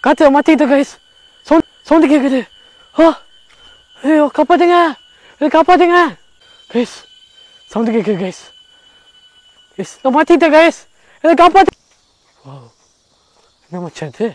காற்று மாற்றிக்கிட்டு guys. Sound கேட்குது. ஐயோ காப்பாற்றுங்க, இதை காப்பாற்றுங்க கைஸ். சவுண்டு கேட்குது கைஸ். நான் மாற்றிக்கிட்டேன் கைஸ், இதை காப்பாற்று. என்ன மச்சான் இது?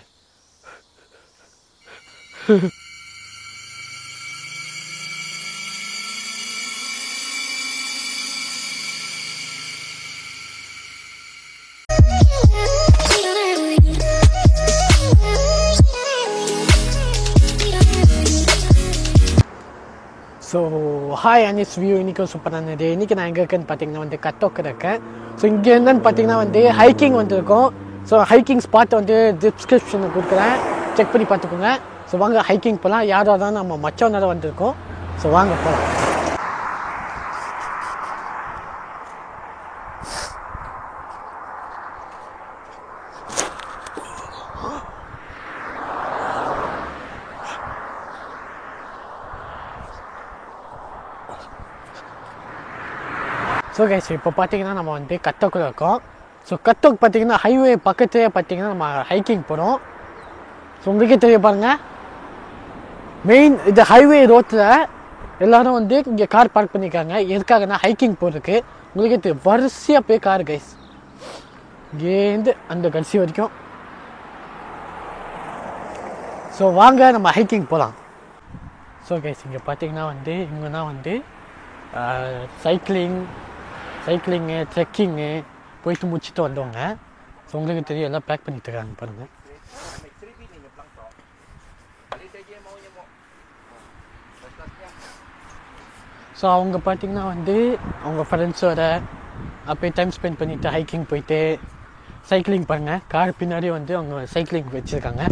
So hi Anis view. இன்றைக்கி சூப்பரான டே. இன்றைக்கி நான் எங்கே இருக்கேன்னு பார்த்தீங்கன்னா வந்து கட்டோக்கு இருக்கேன். ஸோ இங்கே என்னன்னு பார்த்தீங்கன்னா வந்து ஹைக்கிங் வந்துருக்கோம். ஸோ ஹைக்கிங் ஸ்பாட் வந்து டிஸ்கிரிப்ஷனில் கொடுக்குறேன், செக் பண்ணி பார்த்துக்கோங்க. ஸோ வாங்க ஹைக்கிங் போகலாம். யாராக தான் நம்ம மச்சவனோட வந்திருக்கோம். ஸோ வாங்க போகலாம். ஸோ கைஸ் இப்போ பார்த்தீங்கன்னா நம்ம வந்து கட்டோக்கில் இருக்கோம். ஸோ கட்டோக் பார்த்தீங்கன்னா ஹைவே பக்கத்துலேயே பார்த்தீங்கன்னா நம்ம ஹைக்கிங் போகிறோம். ஸோ உங்களுக்கே தெரிய பாருங்கள், மெயின் இது ஹைவே ரோட்டில் எல்லோரும் வந்து இங்கே கார் பார்க் பண்ணியிருக்காங்க. எதுக்காகனா ஹைக்கிங் போகிறதுக்கு. உங்களுக்கே தெரியும் வரிசையாக போய் கார் கைஸ், இங்கேருந்து அந்த கடைசி வரைக்கும். ஸோ வாங்க நம்ம ஹைக்கிங் போகலாம். ஸோ கைஸ் இங்கே பார்த்தீங்கன்னா வந்து இவங்கன்னா வந்து சைக்கிளிங்கு ட்ரெக்கிங்கு போயிட்டு முடிச்சுட்டு வந்தவங்க. ஸோ உங்களுக்கு தெரியும் எல்லாம் பேக் பண்ணிட்டு இருக்காங்க பாருங்கள். ஸோ அவங்க பார்த்திங்கன்னா வந்து அவங்க ஃப்ரெண்ட்ஸோட அப்படியே டைம் ஸ்பெண்ட் பண்ணிவிட்டு ஹைக்கிங் போயிட்டு சைக்கிளிங் பாருங்கள். கார் பின்னாடி வந்து அவங்க சைக்கிளிங் வச்சுருக்காங்க.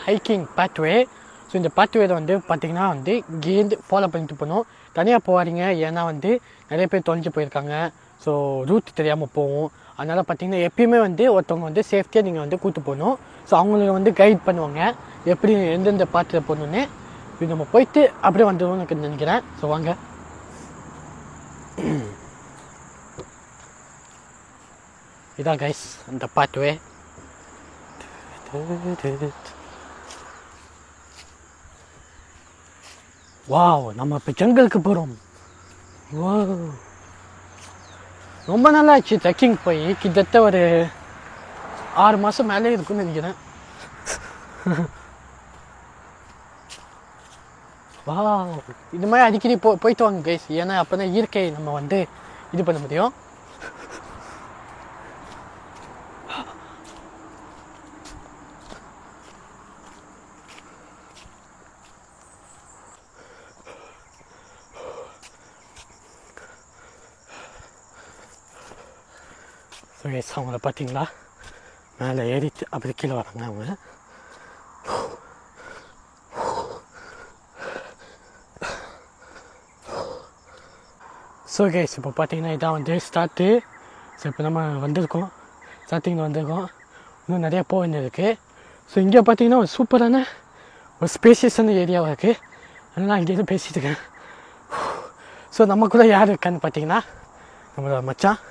Hiking pathway. ஸோ இந்த பாத்வேல வந்து பார்த்திங்கன்னா வந்து இங்கேருந்து ஃபாலோ பண்ணிட்டு போகணும். தனியாக போகாதீங்க, ஏன்னா வந்து நிறைய பேர் தொலைஞ்சு போயிருக்காங்க. ஸோ ரூட் தெரியாமல் போகும். அதனால் பார்த்திங்கன்னா எப்பயுமே வந்து ஒருத்தவங்க வந்து சேஃப்டியாக நீங்கள் வந்து கூப்பிட்டு போகணும். ஸோ அவங்களுக்கு வந்து கைட் பண்ணுவாங்க எப்படி எந்தெந்த பாத்தில் போகணுன்னு. இது நம்ம போயிட்டு அப்படியே வந்துடுவோம்னு எனக்கு நினைக்கிறேன். ஸோ வாங்க. இதான் கைஸ் அந்த பாத்வே. வாவ், நம்ம இப்போ ஜங்கலுக்கு போகிறோம். வா, ரொம்ப நல்லா ஆச்சு ட்ரெக்கிங் போய். கிட்டத்தட்ட ஒரு 6 மாதம் மேலே இருக்குன்னு நினைக்கிறேன். வா, இந்த மாதிரி அடிக்கடி போயிட்டு வாங்க கைஸ், ஏன்னா அப்போ தான் இயற்கை நம்ம வந்து இது பண்ண முடியும். ஸோ கைஸ் அவங்கள பார்த்தீங்களா, மேலே ஏறிட்டு அப்படி கீழே வராங்க அவங்க. ஸோ கைஸ் இப்போ பார்த்தீங்கன்னா இதான் வந்து ஸ்டார்ட்டு. ஸோ இப்போ நம்ம வந்திருக்கோம், ஸ்டார்டிங்கில் வந்திருக்கோம். இன்னும் நிறையா போக வேண்டியது இருக்குது. ஸோ இங்கே பார்த்தீங்கன்னா ஒரு சூப்பரான ஒரு ஸ்பேஷியஸான ஏரியாவாக இருக்குது. அதனால் அங்கேயும் பேசிகிட்டு இருக்கேன். ஸோ நம்ம கூட யார் இருக்கான்னு பார்த்தீங்கன்னா நம்மளோட மச்சான்.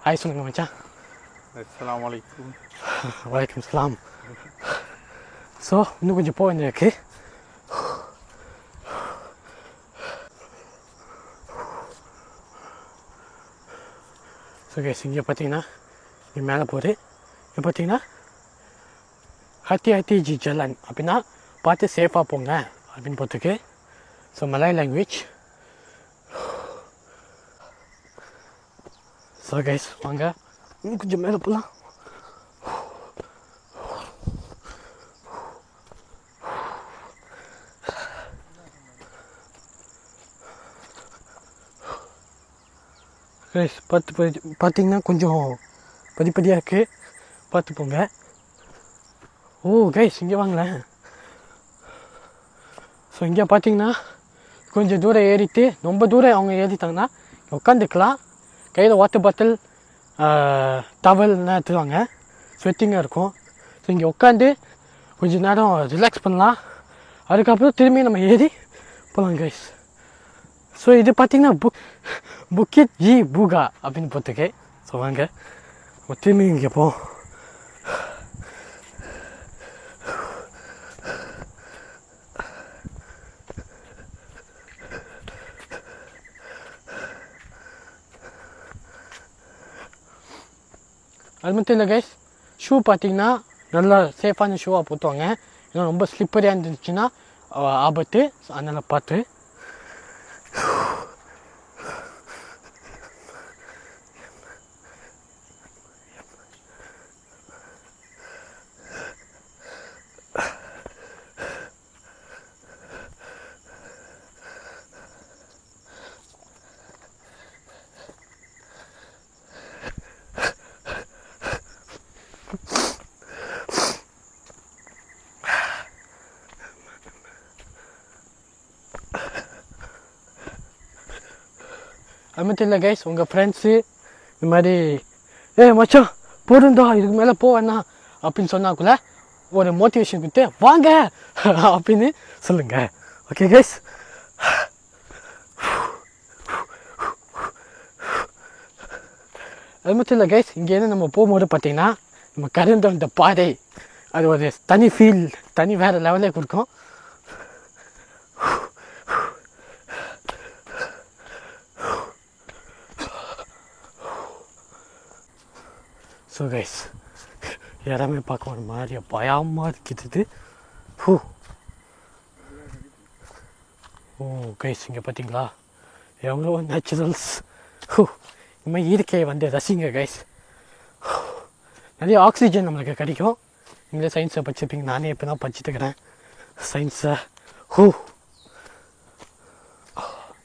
ஹாய் சொல்லுங்கள் மச்சான். அஸ்ஸலாமு அலைக்கும். வலைக்கம் சலாம். ஸோ இன்னும் கொஞ்சம் போக வேண்டியது இருக்குது. ஸோ கேஸ் இங்கே பார்த்தீங்கன்னா இங்கே மேலே போகுது. இங்கே பார்த்தீங்கன்னா ஹத்தி ஜி ஜலன் அப்படின்னா பார்த்து சேஃபாக போங்க அப்படின்னு போட்டுருக்கு. So Malay language. So guys வாங்க இன்னும் கொஞ்சம் மேலே போகலாம். கைஸ் பார்த்தீங்கன்னா கொஞ்சம் படிப்படியாக இருக்குது, பார்த்து போங்க. ஓ கைஸ் இங்கே வாங்களேன். ஸோ இங்கே பார்த்தீங்கன்னா கொஞ்சம் தூரம் ஏறிட்டு, ரொம்ப தூரம் அவங்க ஏறிட்டாங்கன்னா உட்காந்துக்கலாம். கையில் வாட்டர் பாட்டில் டவல்னா எடுத்துவாங்க, ஸ்வெட்டிங்காக இருக்கும். ஸோ இங்கே உட்காந்து கொஞ்சம் நேரம் ரிலாக்ஸ் பண்ணலாம். அதுக்கப்புறம் திரும்பி நம்ம ஏறி போகலாம் கைஸ். ஸோ இது பார்த்தீங்கன்னா புக்கிட் ஜி பூகா அப்படின்னு போட்டுருக்கு. ஸோ வாங்க திரும்பி இங்கே போ. அது மட்டும் இல்லை கைஸ், ஷூ பார்த்தீங்கன்னா நல்லா சேஃபான ஷூவாக போட்டுவாங்க. ஏன்னா ரொம்ப ஸ்லிப்பரியாக இருந்துச்சுன்னா ஆபத்து. அதனால் பார்த்து. அது மட்டும் இல்லை கைஸ், உங்கள் ஃப்ரெண்ட்ஸு இந்த மாதிரி மச்சான் போடுந்தா இதுக்கு மேலே போவேண்ணா அப்படின்னு சொன்னாக்குள்ள ஒரு மோட்டிவேஷன் கொடுத்து வாங்க அப்படின்னு சொல்லுங்கள். ஓகே கைஸ், அது மட்டும் இல்லை கைஸ், இங்கேருந்து நம்ம போகும்போது பார்த்தீங்கன்னா நம்ம கடந்த இந்த பாதை அது ஒரு தனி ஃபீல், தனி வேறு லெவலே கொடுக்கும். ஸோ கைஸ், இடமே பார்க்க ஒரு மாதிரி பயமாக இருக்குது. ஓ கைஸ், இங்கே பார்த்தீங்களா எவ்வளோ நேச்சுரல்ஸ். இந்த மாதிரி இயற்கையை வந்து ரசிங்க கைஸ். நிறைய ஆக்சிஜன் நம்மளுக்கு கிடைக்கும். நீங்களே சயின்ஸை படிச்சிருப்பீங்க, நானே இப்போ தான் படிச்சுட்டுக்கிறேன் சயின்ஸை.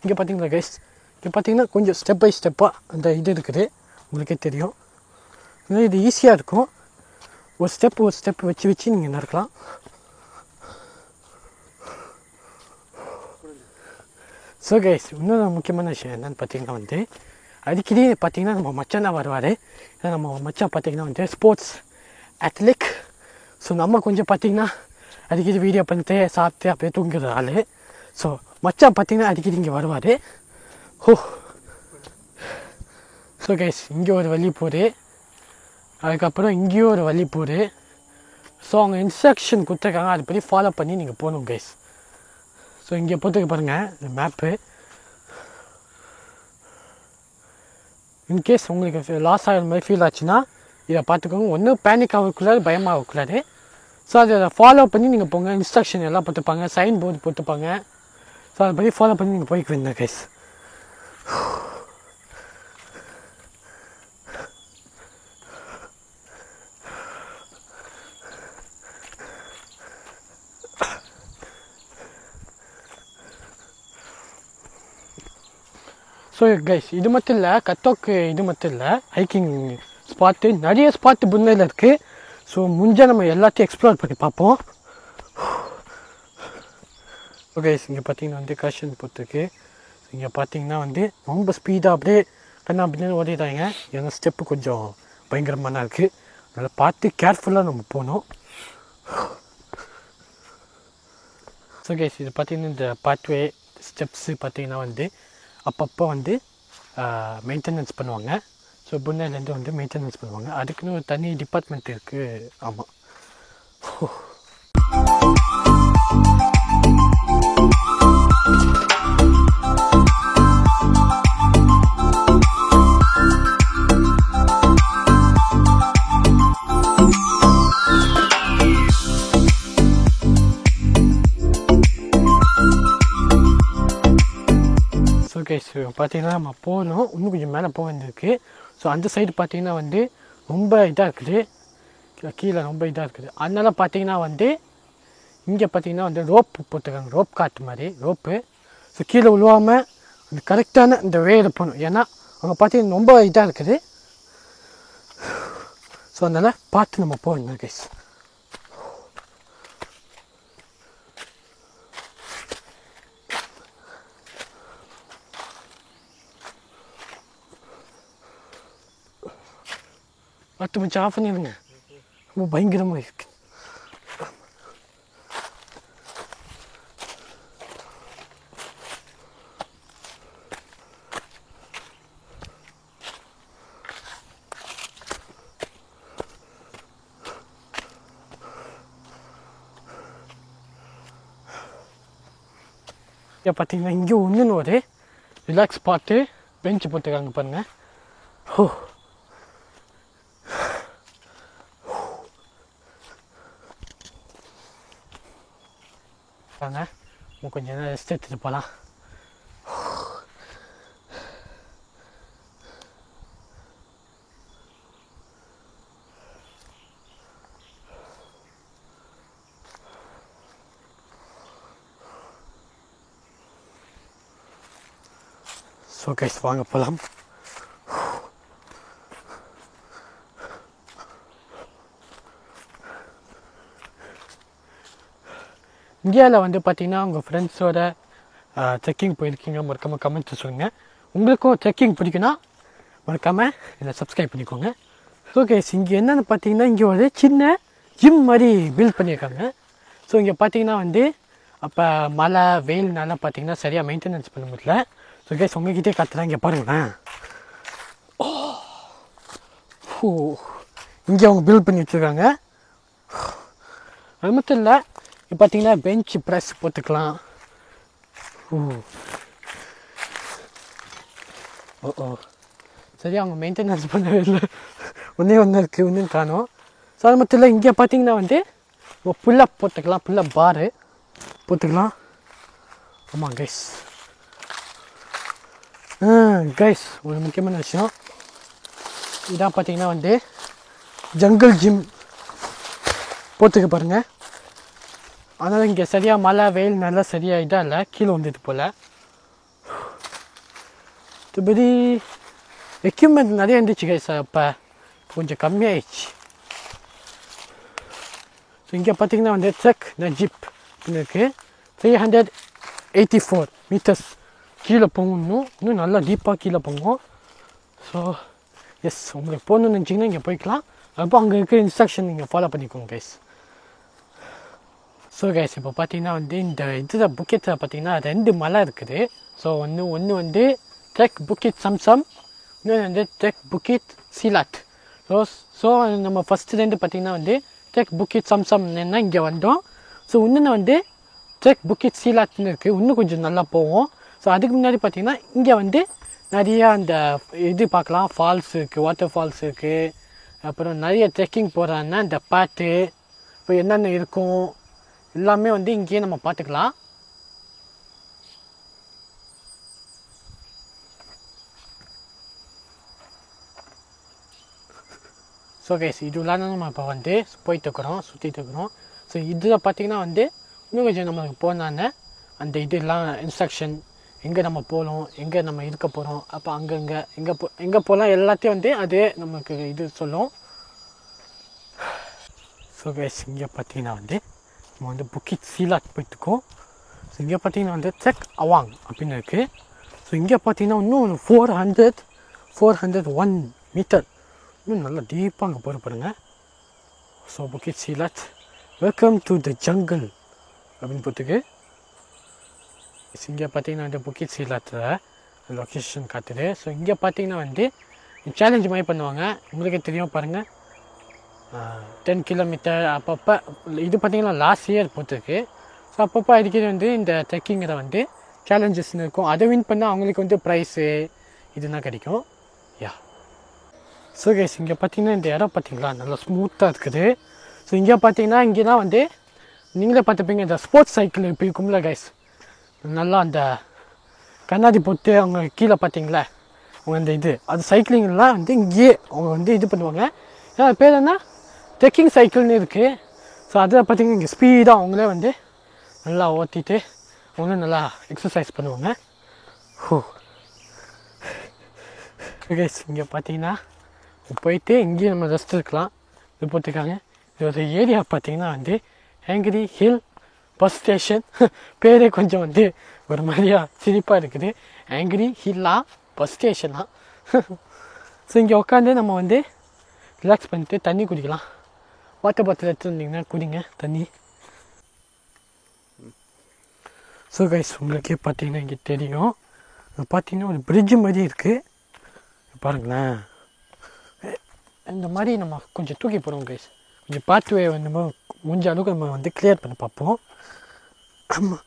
இங்கே பார்த்தீங்களா கைஸ், இங்கே பார்த்தீங்கன்னா கொஞ்சம் ஸ்டெப் பை ஸ்டெப்பாக அந்த இது இருக்குது, உங்களுக்கே தெரியும். இது ஈஸியாக இருக்கும். ஒரு ஸ்டெப் வச்சு நீங்கள் நடக்கலாம். ஸோ கைஸ், இன்னொரு முக்கியமான விஷயம் என்னென்னு பார்த்தீங்கன்னா வந்து அடிக்கடி பார்த்தீங்கன்னா நம்ம மச்சான் தான் வருவார். ஏன்னா நம்ம மச்சான் பார்த்தீங்கன்னா வந்து ஸ்போர்ட்ஸ் அத்லெட். ஸோ நம்ம கொஞ்சம் பார்த்தீங்கன்னா அடிக்கடி வீடியோ பண்ணிட்டு சாப்பிட்டு அப்படியே தூங்குற ஆள். ஸோ மச்சான் பார்த்தீங்கன்னா அடிக்கடி இங்கே வருவார். ஸோ கைஸ், இங்கே ஒரு வழி போகுது, அதுக்கப்புறம் இங்கேயும் ஒரு வழி போகுது. ஸோ அவங்க இன்ஸ்ட்ரக்ஷன் கொடுத்துருக்காங்க, அதுபடி ஃபாலோ பண்ணி நீங்கள் போகணும் கைஸ். ஸோ இங்கே போட்டுக்க பாருங்கள் இந்த மேப்பு. இன்கேஸ் உங்களுக்கு லாஸ் ஆகிற மாதிரி ஃபீல் ஆச்சுன்னா இதை பார்த்துக்கோங்க. ஒன்றும் பேனிக் ஆகக்கூடாது, பயமாகக்கூடாது. ஸோ அதை ஃபாலோ பண்ணி நீங்கள் போங்க. இன்ஸ்ட்ரக்ஷன் எல்லாம் போட்டுப்பாங்க, சைன் போர்டு போட்டுப்பாங்க. ஸோ அதுபடி ஃபாலோ பண்ணி நீங்கள் போய்க்கு வேணும் கைஸ். ஸோ கைஸ், இது மட்டும் இல்லை, கத்தோக்கு இது மட்டும் இல்லை, ஹைக்கிங் ஸ்பாட்டு நிறைய ஸ்பாட்டு புன்னையில் இருக்குது. ஸோ முடிஞ்சால் நம்ம எல்லாத்தையும் எக்ஸ்ப்ளோர் பண்ணி பார்ப்போம். ஓகே, இங்கே பார்த்தீங்கன்னா வந்து கஷன் போட்டுருக்கு. இங்கே பார்த்தீங்கன்னா வந்து ரொம்ப ஸ்பீடாக அப்படியே கண்ணா அப்படின்னு ஓடிடுறாங்க. ஏன்னா ஸ்டெப்பு கொஞ்சம் பயங்கரமான இருக்குது. அதனால் பார்த்து கேர்ஃபுல்லாக நம்ம போகணும். ஸோ கைஸ், இது பார்த்தீங்கன்னா இந்த பாத்வே ஸ்டெப்ஸு பார்த்தீங்கன்னா வந்து அப்பப்போ வந்து மெயின்டெனன்ஸ் பண்ணுவாங்க. ஸோ புன்னையிலேருந்து வந்து மெயின்டெனன்ஸ் பண்ணுவாங்க. அதுக்குன்னு ஒரு தனி டிபார்ட்மெண்ட் இருக்குது. ஆமாம். கைஸ், பார்த்தீங்கன்னா நம்ம போகணும், இன்னும் கொஞ்சம் மேலே போக வேண்டியிருக்கு. ஸோ அந்த சைடு பார்த்தீங்கன்னா வந்து ரொம்ப இதாக இருக்குது, கீழே ரொம்ப இதாக இருக்குது. அதனால பார்த்தீங்கன்னா வந்து இங்கே பார்த்தீங்கன்னா வந்து ரோப்பு போட்டுருக்காங்க, ரோப் காட்டு மாதிரி ரோப்பு. ஸோ கீழே விழுவாமல் அந்த கரெக்டான இந்த வேயில் போகணும். ஏன்னா அங்கே பார்த்தீங்கன்னா ரொம்ப இதாக இருக்குது. ஸோ அதனால் பார்த்து நம்ம போகணும் கைஸ். பார்த்து கொஞ்சம் ஆஃப் பண்ணிடுங்க, ரொம்ப பயங்கரமாக இருக்குது. இங்கே பார்த்தீங்கன்னா இங்கே ஒன்றுன்னு ஒரு ரிலாக்ஸ் பார்த்து பெஞ்சு போட்டுருக்காங்க பாருங்கள். ஓ வாங்க கொஞ்சம் நேரம் ரெஸ்ட் எடுத்துகிட்டு போகலாம். ஸோ கைஸ் வாங்க போகலாம். இந்தியாவில் வந்து பார்த்தீங்கன்னா உங்கள் ஃப்ரெண்ட்ஸோட ட்ரெக்கிங் போயிருக்கீங்க, மறக்காமல் கமெண்ட்ஸ் சொல்லுங்கள். உங்களுக்கும் ட்ரெக்கிங் பிடிக்குன்னா மறக்காமல் இதை சப்ஸ்கிரைப் பண்ணிக்கோங்க. ஸோ கைஸ் இங்கே என்னென்னு பார்த்தீங்கன்னா இங்கே ஒரு சின்ன ஜிம் மாதிரி பில்ட் பண்ணியிருக்காங்க. ஸோ இங்கே பார்த்தீங்கன்னா வந்து அப்போ மழை வெயில்னால பார்த்தீங்கன்னா சரியாக மெயின்டெனன்ஸ் பண்ண முடியல. ஸோ கைஸ் உங்ககிட்டே காத்துலாம் இங்கே பாருங்களேன். ஓ இங்கே அவங்க பில்ட் பண்ணி வச்சுருக்காங்க. அது மட்டும் இல்லை, இப்போ பார்த்தீங்கன்னா பெஞ்ச் ப்ரெஸ் போட்டுக்கலாம். ஓ ஓ ஓ சரி, அவங்க மெயின்டெனன்ஸ் பண்ணவே இல்லை. ஒன்றே இருக்குது, ஒன்றும் காணும். ஸோ அது மட்டும் இல்லை, இங்கே பார்த்தீங்கன்னா வந்து புல்லப் போட்டுக்கலாம், புல்லப் பாரு போட்டுக்கலாம். ஆமாம் கைஸ். கைஸ் ஒரு முக்கியமான விஷயம் இதான் பார்த்தீங்கன்னா வந்து ஜங்கிள் ஜிம் போட்டுக்க பாருங்கள். அதனால் இங்கே சரியாக மழை வெயில் நல்லா சரியாக இதாக இல்லை, கீழே வந்துட்டு போல். மற்றபடி எக்யூப்மெண்ட் நிறைய இருந்துச்சு கைஸ், அப்போ கொஞ்சம் கம்மியாயிடுச்சு. ஸோ இங்கே பார்த்தீங்கன்னா வந்து ட்ரக் ஜிப் இருக்குது. 384 மீட்டர்ஸ் கீழே போகணும், இன்னும் நல்லா டீப்பாக கீழே போகும். ஸோ எஸ், உங்களுக்கு போகணுன்னு நினச்சிங்கன்னா இங்கே போய்க்கலாம். அப்போ அங்கே இருக்கிற இன்ஸ்ட்ரக்ஷன் நீங்கள் ஃபாலோ பண்ணிக்கோங்க கைஸ். ஸோ கைஸ் இப்போ பார்த்தீங்கன்னா வந்து இந்த இதில் புக்கெட்டில் பார்த்தீங்கன்னா 2 மலை இருக்குது. ஸோ ஒன்று வந்து ட்ரெக் புக்கிட் சம்சம், இன்னொன்று வந்து ட்ரெக் புக்கிட் சீலாட். ஸோ நம்ம ஃபஸ்ட்டு 2 பார்த்தீங்கன்னா வந்து ட்ரெக் புக்கிட் சம்சம்னா இங்கே வந்தோம். ஸோ இன்னொன்று வந்து ட்ரெக் புக்கிட் சீலாட்னு இருக்குது, இன்னும் கொஞ்சம் நல்லா போவோம். ஸோ அதுக்கு முன்னாடி பார்த்தீங்கன்னா இங்கே வந்து நிறையா அந்த இது பார்க்கலாம், ஃபால்ஸ் இருக்குது, வாட்டர் ஃபால்ஸ் இருக்குது. அப்புறம் நிறைய ட்ரெக்கிங் போகிறாங்கன்னா இந்த பாட்டு இப்போ என்னென்ன இருக்கும் எல்லாமே வந்து இங்கேயே நம்ம பார்த்துக்கலாம். ஸோ கைஸ் இதுலாம் நம்ம இப்போ வந்து போயிட்டுருக்குறோம், சுற்றிட்டு இருக்கிறோம். ஸோ இதில் பார்த்திங்கன்னா வந்து இன்னும் கொஞ்சம் நம்மளுக்கு போனான்னு அந்த இதெல்லாம் இன்ஸ்ட்ரக்ஷன், எங்கே நம்ம போகணும், எங்கே நம்ம இருக்க போகிறோம், அப்போ அங்கங்கே எங்கே போகலாம் எல்லாத்தையும் வந்து அதே நமக்கு இது சொல்லும். ஸோ கைஸ் இங்கே பார்த்தீங்கன்னா வந்து நம்ம வந்து புக்கிட் சீலாட் போயிட்டுருக்கோம். ஸோ இங்கே பார்த்தீங்கன்னா வந்து ட்ரெக் அவாங் அப்படின்னு இருக்குது. ஸோ இங்கே பார்த்தீங்கன்னா இன்னும் 401 மீட்டர் இன்னும் நல்லா டீப்பாக அங்கே போகிற பாருங்க. So Bukit Silat welcome to the jungle அப்படின்னு போட்டுருக்கு. இங்கே பார்த்தீங்கன்னா வந்து புக்கிட் சீலாத்தில் லொக்கேஷன் காட்டுது. ஸோ இங்கே பார்த்தீங்கன்னா வந்து சேலஞ்ச் மாதிரி பண்ணுவாங்க, உங்களுக்கே தெரியும் பாருங்கள். 10 கிலோமீட்டர் அப்பப்போ இது பார்த்திங்கன்னா லாஸ்ட் இயர் போட்டிருக்கு. ஸோ அப்பப்போ அடிக்கடி வந்து இந்த ட்ரெக்கிங்கில் வந்து சேலஞ்சஸ்ன்னு இருக்கும். அதை வின் பண்ணால் அவங்களுக்கு வந்து ப்ரைஸு இதுதான் கிடைக்கும். யா ஸோ கைஸ் இங்கே பார்த்தீங்கன்னா இந்த இடம் பார்த்திங்களா நல்லா ஸ்மூத்தாக இருக்குது. ஸோ இங்கே பார்த்தீங்கன்னா இங்கே தான் வந்து நீங்களே பார்த்துப்பீங்க, இந்த ஸ்போர்ட்ஸ் சைக்கிள் இப்போ இருக்கும்ல கைஸ், நல்லா அந்த கண்ணாடி போட்டு அவங்க கீழே பார்த்தீங்களா அவங்க அந்த இது அது சைக்கிளிங்கெலாம் வந்து இங்கேயே அவங்க வந்து இது பண்ணுவாங்க. ஏன்னா பேர் என்ன ட்ரெக்கிங் சைக்கிள்னு இருக்குது. ஸோ அதில் பார்த்திங்கன்னா இங்கே ஸ்பீடாக அவங்களே வந்து நல்லா ஓட்டிட்டு அவங்களும் நல்லா எக்ஸசைஸ் பண்ணுவாங்க. ஓ கைஸ் இங்கே பார்த்தீங்கன்னா போயிட்டு இங்கேயும் நம்ம ரெஸ்ட் இருக்கலாம். இது போட்டிருக்காங்க. இது ஒரு ஏரியா பார்த்திங்கன்னா வந்து ஹேங்கிரி ஹில் பஸ் ஸ்டேஷன். பேரே கொஞ்சம் வந்து ஒரு மாதிரியா சிரிப்பாக இருக்குது, ஹேங்கிரி ஹில்லா பஸ் ஸ்டேஷனா. ஸோ இங்கே உட்காந்து நம்ம வந்து ரிலாக்ஸ் பண்ணிட்டு தண்ணி குடிக்கலாம். வாட்டர் பாட்டில் எடுத்துருந்தீங்கன்னா குடிங்க தண்ணி. ஸோ கைஸ் உங்களுக்கே பார்த்தீங்கன்னா இங்கே தெரியும், பார்த்தீங்கன்னா ஒரு பிரிட்ஜு மாதிரி இருக்குது பாருங்களேன். இந்த மாதிரி நம்ம கொஞ்சம் தூக்கி போடுவோம் கைஸ், கொஞ்சம் பாத்வே நம்ம முடிஞ்ச அளவுக்கு நம்ம வந்து கிளியர் பண்ண பார்ப்போம். ஆமாம்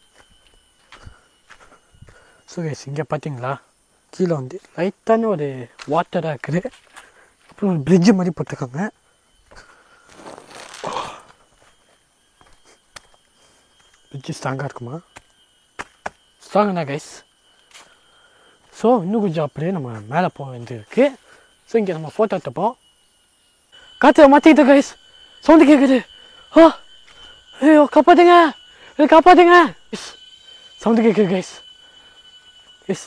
ஸோ கைஸ் இங்கே பார்த்தீங்களா கீழே வந்து லைட்டான ஒரு வாட்டராக இருக்குது. அப்புறம் ஒரு பிரிட்ஜு மாதிரி போட்டிருக்காங்க. பிரிட்ஜு ஸ்ட்ராங்காக இருக்குமா? ஸ்ட்ராங்னா கைஸ். ஸோ இன்னும் கொஞ்சம் அப்படியே நம்ம மேலே போக வேண்டியிருக்கு. ஸோ இங்கே நம்ம ஃபோட்டோ எடுத்துப்போம். காற்று மாற்றிக்கிட்டு கைஸ், சவுண்டு கேட்குது. ஓ ஐயோ காப்பாற்றுங்க, காப்பாற்றுங்க. சவுண்டு கேட்குது கைஸ்.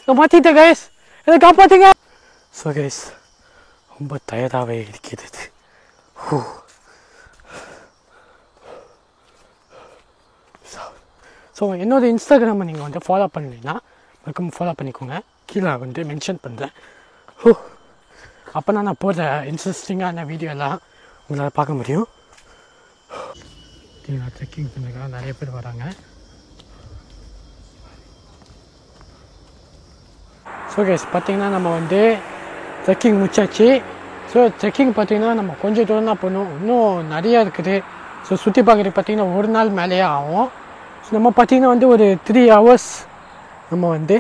நான் மாற்றிட்டேன் கைஸ், இதை காப்பாற்றுங்க. ஸோ கைஸ் ரொம்ப டயர்டாகவே இருக்கிறது. ஸோ என்னோடய இன்ஸ்டாகிராமை நீங்கள் வந்து ஃபாலோ பண்ணீங்கன்னா மறக்காம ஃபாலோ பண்ணிக்கோங்க. கீழே வந்து மென்ஷன் பண்ணுறேன். அப்போ தான் நான் போடுற இன்ட்ரெஸ்டிங்கான வீடியோலாம் உங்களால் பார்க்க முடியும். ட்ரெக்கிங் பண்ணுறதுக்காக நிறைய பேர் வராங்க. ஸோ கைஸ் பார்த்தீங்கன்னா நம்ம வந்து ட்ரெக்கிங் முடிச்சாச்சு. ஸோ ட்ரெக்கிங் பார்த்தீங்கன்னா நம்ம கொஞ்சம் தூரம் தான் போகணும், இன்னும் நிறையா இருக்குது. ஸோ சுற்றி பார்க்குறது பார்த்தீங்கன்னா ஒரு நாள் மேலேயே ஆகும். ஸோ நம்ம பார்த்தீங்கன்னா வந்து ஒரு 3 hours நம்ம வந்து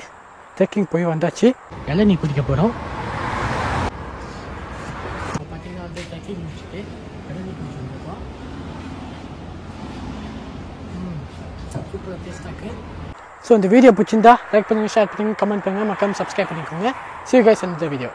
ட்ரெக்கிங் போய் வந்தாச்சு. இளநீ குடிக்க போகிறோம். பார்த்தீங்கன்னா வந்து ட்ரெக்கிங் முடிச்சுட்டு இளநீ குடிச்சு வந்துருக்கோம். சூப்பராக டேஸ்ட்டாக இருக்குது. ஸோ இந்த வீடியோ பிடிச்சிருந்தா லைக் பண்ணுங்கள், ஷேர் பண்ணுங்கள், கமெண்ட் பண்ணுங்கள், மறக்காம சப்ஸ்கிரைப் பண்ணிக்கோங்க. See you guys in the video.